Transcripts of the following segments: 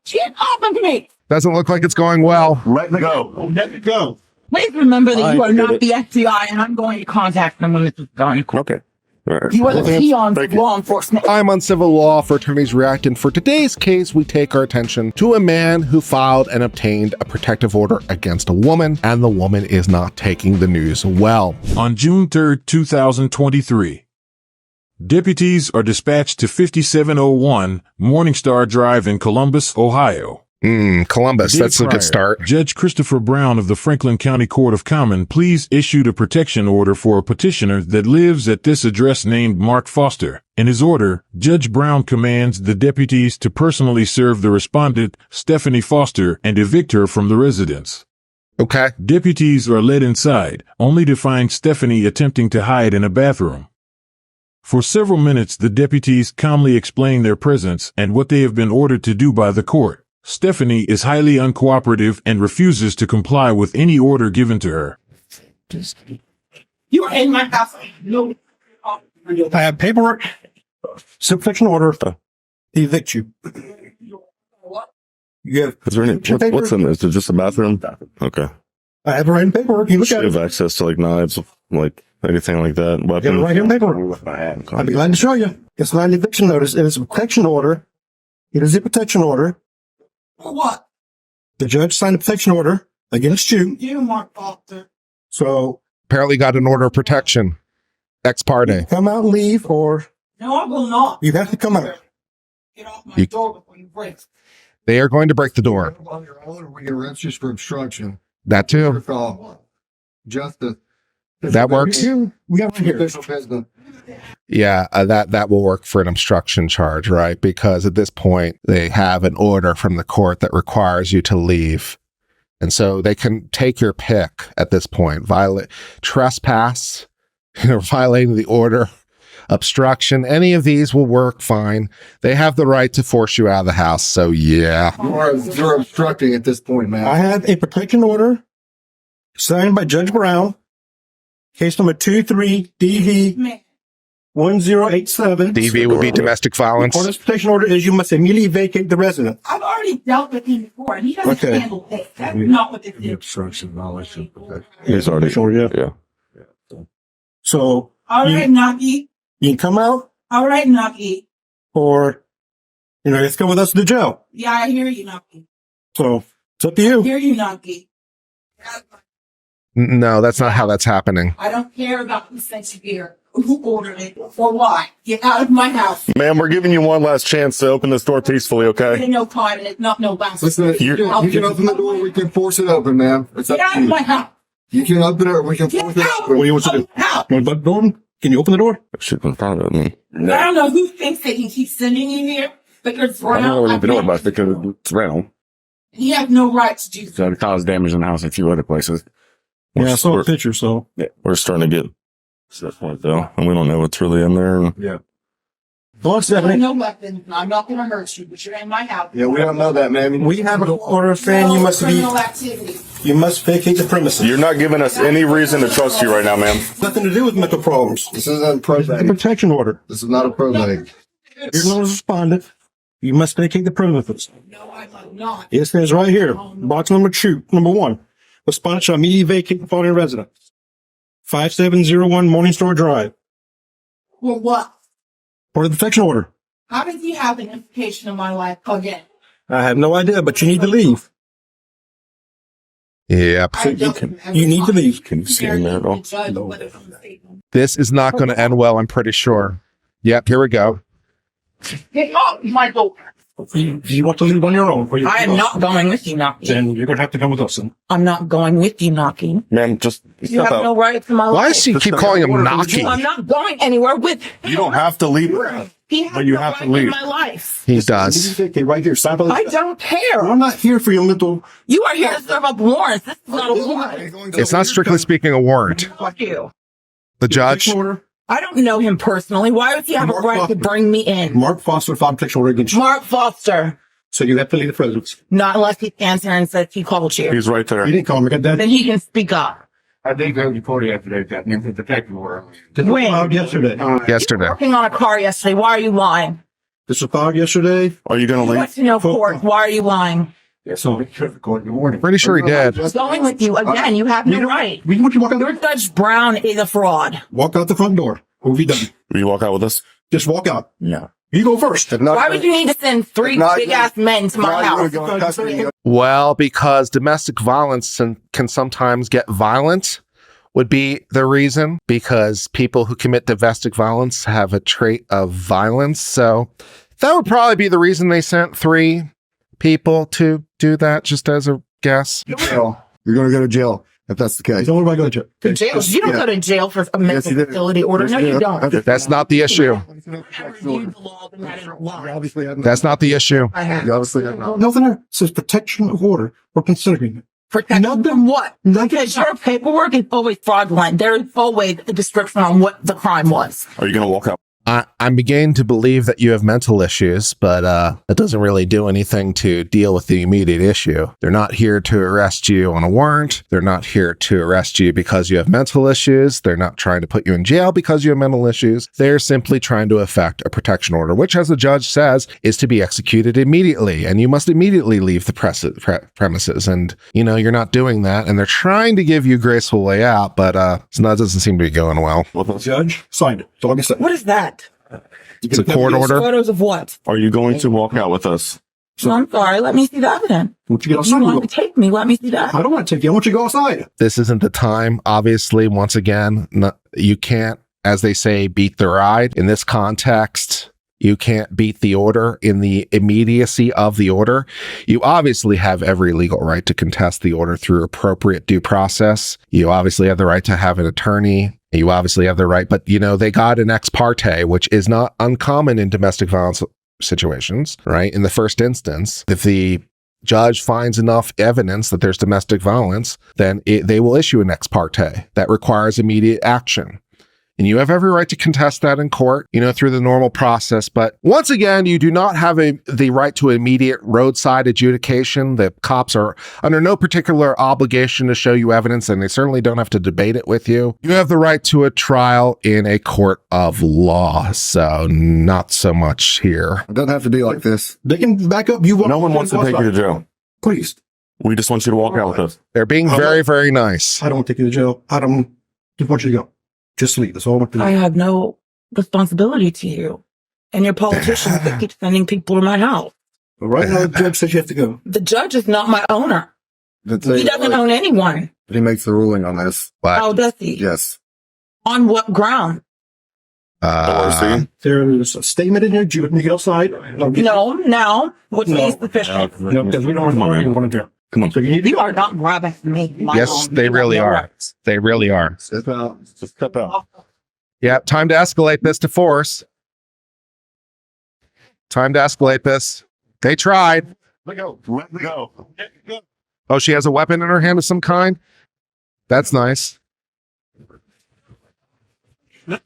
Get off of me! Doesn't look like it's going well. Let it go. Let it go. Please remember that you are not the FBI, and I'm going to contact them when this is done. Okay. All right. You are the peons of law enforcement. I'm Uncivil Law for Attorneys React, and for today's case, we take our attention to a man who filed and obtained a protective order against a woman, and the woman is not taking the news well. On June 3rd, 2023, deputies are dispatched to 5701 Morningstar Drive in Columbus, Ohio. Columbus, that's a good start. Judge Christopher Brown of the Franklin County Court of Common Pleas issued a protection order for a petitioner that lives at this address named Mark Foster. In his order, Judge Brown commands the deputies to personally serve the respondent, Stephanie Foster, and evict her from the residence. Okay. Deputies are led inside, only to find Stephanie attempting to hide in a bathroom. For several minutes, the deputies calmly explain their presence and what they have been ordered to do by the court. Stephanie is highly uncooperative and refuses to comply with any order given to her. You are in my house. No. I have paperwork. Subsection order to evict you. You have. Is there any, what's in there? Is it just a bathroom? Okay. I have it right in paperwork. You look Do at you it. have access to like knives, like anything like that? I have it Weapons? right here in paperwork. I'd be glad to show you. It's not an eviction notice. It is a protection order. It is a protection order. For what? The judge signed a protection order against you. You, Mark Foster. So Apparently got an order of protection. Ex parte. come out and leave, or No, I will not. you have to come out. Get off my You- door before you break. They are going to break the door. On your own, we can arrest you for obstruction. That too. Justice. That works. We got right here. Official business. Yeah, that will work for an obstruction charge, right? Because at this point, they have an order from the court that requires you to leave. And so they can take your pick at this point. Trespass, violating the order, obstruction, any of these will work fine. They have the right to force you out of the house. So yeah. You're obstructing at this point, man. I have a protection order signed by Judge Brown, case number 23DV Man, 1087. DV would be domestic violence. Part of this protection order is you must immediately vacate the residence. I've already dealt with him before, and he doesn't Okay. handle this. That's not what this is. Obstruction, violation, protection. He's already. Sure, yeah. Yeah. So All right, Naki. you can come out, All right, Naki. or let's go with us to the jail. Yeah, I hear you, Naki. So it's up to I you. hear you, Naki. No, that's not how that's happening. I don't care about who sent you here, who ordered it, or why. Get out of my house. Ma'am, we're giving you one last chance to open this door peacefully, okay? There's no time, and it's not no bounce. Listen, you can open the door, we can force it open, man. It's up Get out to of you. my house. You can open it or we can Get force it out open. What do you want to do? of my house. You want to door? Can you open the door? She's been proud of me. I don't know who thinks they can keep sending you here, but you're I don't know what brown. you've been doing about it because it's rental. He has no right to do So it caused damage in the house in a few other places. Yeah, I saw We're- a picture, so. Yeah, we're starting to get to that point though, and we don't know what's really in there. Yeah. Go on, I have Stephanie. no weapon. I'm not going to hurt you, but you're in my house. Yeah, we don't know that, man. We have an order saying you must criminal activity. vacate the premises. You're not giving us any reason to trust you right now, ma'am. Nothing to do with mental problems. This isn't a It's a probate. protection order. This is not a probate. You're not a respondent. You must vacate the premises. No, I'm not. It says right here, box number 1. Respondent shall immediately vacate the following residence. 5701 Morningstar Drive. For what? Part of the protection order. How does he have an implication in my life again? I have no idea, but you need to leave. Yep. I don't have You need to leave. Can you see in there at all? Judge whether it's a mistake. This is not going to end well, I'm pretty sure. Yep, here we go. Get off my door. Do you want to leave on your own? Or you I am not going with you, Naki. Then you're going to have to come with us. Then. I'm not going with you, Naki. Ma'am, just You step have out. no right to my Why life. does she keep calling him Naki? I'm not going anywhere with him. You don't have to leave. He has But you no have to right in leave. my life. He does. Okay, right here. Sign by the I don't care. I'm not here for your mental. You are here to serve up warrants. This is not a warrant. It's not strictly speaking a warrant. Fuck you. The judge, Protection order. I don't know him personally. Why would he have a right to bring me in? Mark Foster filed protection order against you. Mark Foster. So you have to leave the residence. Not unless he stands here and says he called you. He's right there. You didn't call me. Got that? Then he can speak up. I think they reported yesterday that the detective order. When? Filed yesterday. yesterday. Working on a car yesterday. Why are you lying? This was filed yesterday. Are you going to You leave? want to know court, why are you lying? So, good morning. Pretty sure he did. I'm going with you again. You have no right. We want you to walk out. Your Judge Brown is a fraud. Walk out the front door. We'll be done. Will you walk out with us? Just walk out. No. You go first. Why would you need to send three big ass men to my house? Well, because domestic violence can sometimes get violent would be the reason, because people who commit domestic violence have a trait of violence. So that would probably be the reason they sent 3 people to do that, just as a guess. Jail. You're going to go to jail if that's the case. Don't worry about going to jail. Jail. You don't go to jail for a mental you do. facility order. No, you don't. That's not the issue. I reviewed the law, but that isn't law. Obviously, That's not the issue. I have. You obviously have not. Nothing there. It says protection of order. We're considering it. Protection from what? Because your paperwork is always fraudulent. There is always a description on what the crime was. Are you going to walk out? I'm beginning to believe that you have mental issues, but that doesn't really do anything to deal with the immediate issue. They're not here to arrest you on a warrant. They're not here to arrest you because you have mental issues. They're not trying to put you in jail because you have mental issues. They're simply trying to effect a protection order, which, as the judge says, is to be executed immediately, and you must immediately leave the premises. And, you're not doing that, and they're trying to give you a graceful way out, but so that doesn't seem to be going well. Judge signed it. So like I said, What is that? It's a court order. Photos of what? Are you going to walk out with us? So I'm sorry. Let me see the evidence. Once you get If you outside, want to take me, let me see that. I don't want to take you. I want you to go outside. This isn't the time. Obviously, once again, you can't, as they say, beat the ride. In this context, you can't beat the order in the immediacy of the order. You obviously have every legal right to contest the order through appropriate due process. You obviously have the right to have an attorney. You obviously have the right, but they got an ex parte, which is not uncommon in domestic violence situations, right? In the first instance, if the judge finds enough evidence that there's domestic violence, then they will issue an ex parte that requires immediate action. And you have every right to contest that in court, through the normal process. But once again, you do not have the right to immediate roadside adjudication. The cops are under no particular obligation to show you evidence, and they certainly don't have to debate it with you. You have the right to a trial in a court of law. So not so much here. It doesn't have to be like this. They can back up. You No one wants to take you to jail. Please. We just want you to walk out with us. They're being very, very nice. I don't want to take you to jail. I don't just want you to go. Just leave. That's all I want to do. I have no responsibility to you and your politicians that keep sending people to my house. But right now, the judge says you have to go. The judge is not my owner. He He doesn't own anyone. He makes the ruling on this. But How does he? Yes. On what ground? There is a statement in here. Do you get outside? No, now, which No. is sufficient. No, because we don't want to do. Come on. So you need You are not grabbing me. my yes, own. they You really have no are. rights. They really are. Step out. Just step out. Yeah, time to escalate this to force. Time to escalate this. They tried. Let go. Let go. Oh, she has a weapon in her hand of some kind? That's nice. I'm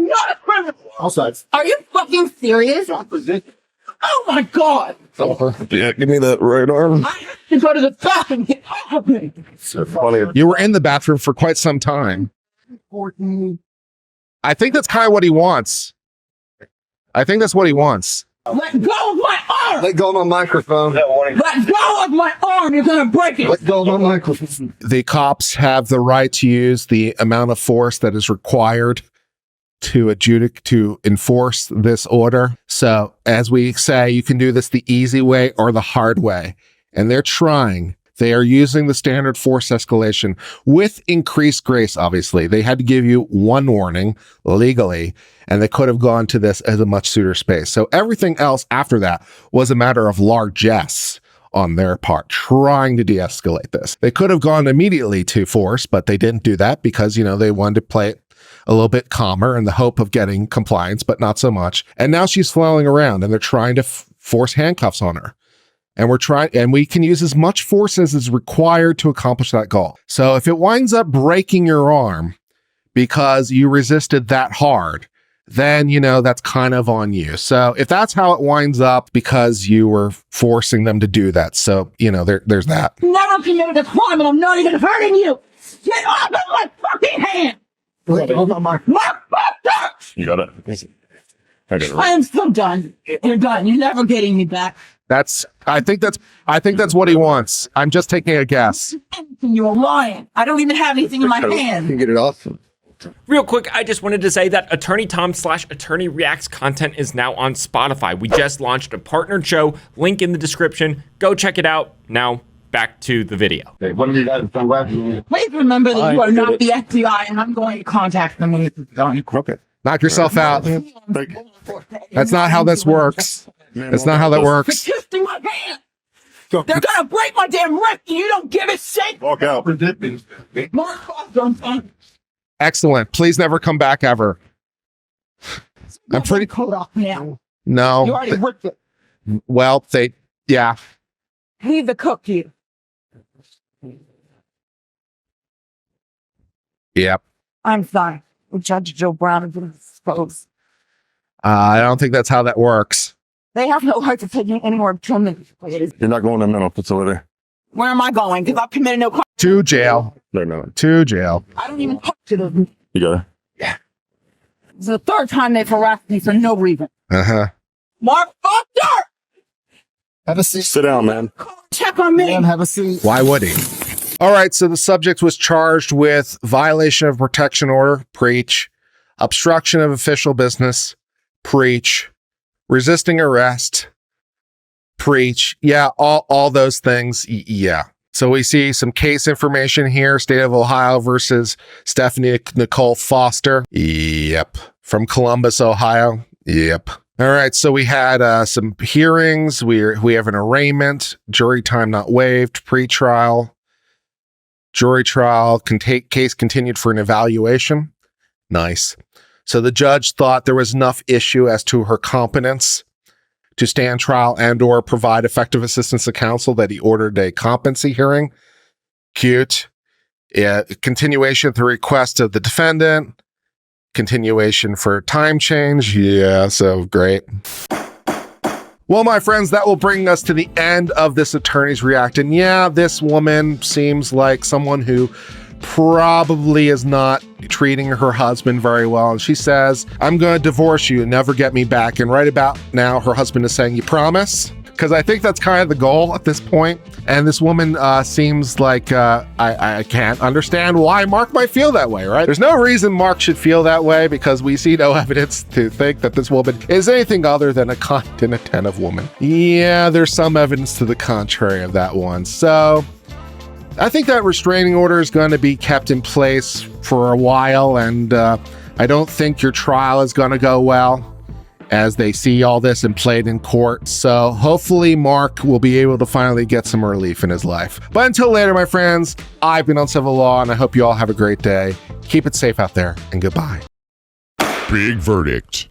not a criminal. outside. Are you fucking serious? Oh my God. Yeah, give me that right arm. I have to go to the bathroom and get off of me. So funny. You were in the bathroom for quite some time. I think that's kind of what he wants. I think that's what he wants. Let go of my arm. Let go of my microphone. Let go of my arm. You're going to break it. Let go of my microphone. The cops have the right to use the amount of force that is required to enforce this order. So as we say, you can do this the easy way or the hard way. And they're trying. They are using the standard force escalation with increased grace, obviously. They had to give you one warning legally, and they could have gone to this as a much sooner space. So everything else after that was a matter of largesse on their part, trying to de-escalate this. They could have gone immediately to force, but they didn't do that because, they wanted to play it a little bit calmer in the hope of getting compliance, but not so much. And now she's flailing around, and they're trying to force handcuffs on her. And we can use as much force as is required to accomplish that goal. So if it winds up breaking your arm because you resisted that hard, then, that's kind of on you. So if that's how it winds up because you were forcing them to do that. So, there's that. Never committed a crime, and I'm not even hurting you. Get off of my fucking hand. Let go of my microphone. My fucker. You got it. I got it. I am so done. You're done. You're never getting me back. I think that's what he wants. I'm just taking a guess. You're lying. I don't even have anything in my You hand. get it off. Real quick, I just wanted to say that Attorney Tom / Attorney Reacts content is now on Spotify. We just launched a partnered show, link in the description. Go check it out. Now, back to the video. One of you guys come back. Please remember that you are not the FBI, and I'm going to contact them when this is done. Okay. Knock yourself out. That's not how this works. That's not how that works. Twisting my hand. They're gonna break my damn wrist, and you don't give a shit. Walk out. Mark Foster, I'm fine. Excellent. Please never come back ever. I'm pretty coat off now. No. You already ripped it. Well, yeah. Leave the cook here. Yep. I'm sorry. Judge Joe Brown is going to dispose. I don't think that's how that works. They have no right to take me anywhere from me. You're not going to a mental facility. Where am I going? Because I've committed no crime. To jail. No. To jail. I don't even talk to them. You got it. It's the third time they've harassed me for no reason. Uh-huh. Mark Foster! Have a seat. Sit down, man. Check on me. Have a seat. Why would he? All right, so the subject was charged with violation of protection order, preach, obstruction of official business, preach, resisting arrest, preach. Yeah, all those things. Yeah. So we see some case information here. State of Ohio versus Stephanie Nicole Foster. Yep. From Columbus, Ohio. Yep. All right. So we had some hearings. We have an arraignment, jury time not waived, pretrial, jury trial, case continued for an evaluation. Nice. So the judge thought there was enough issue as to her competence to stand trial and or provide effective assistance to counsel that he ordered a competency hearing. Cute. Yeah, continuation at the request of the defendant. Continuation for time change. Yeah, so great. Well, my friends, that will bring us to the end of this Attorney's React. And yeah, this woman seems like someone who probably is not treating her husband very well. And she says, I'm going to divorce you and never get me back. And right about now, her husband is saying, you promise? Because I think that's kind of the goal at this point. And this woman seems like I can't understand why Mark might feel that way, right? There's no reason Mark should feel that way because we see no evidence to think that this woman is anything other than a kind and attentive woman. Yeah, there's some evidence to the contrary of that one. So I think that restraining order is going to be kept in place for a while, and I don't think your trial is going to go well as they see all this and played in court. So hopefully Mark will be able to finally get some relief in his life. But until later, my friends, I've been UncivilLaw, and I hope you all have a great day. Keep it safe out there, and goodbye. Big verdict.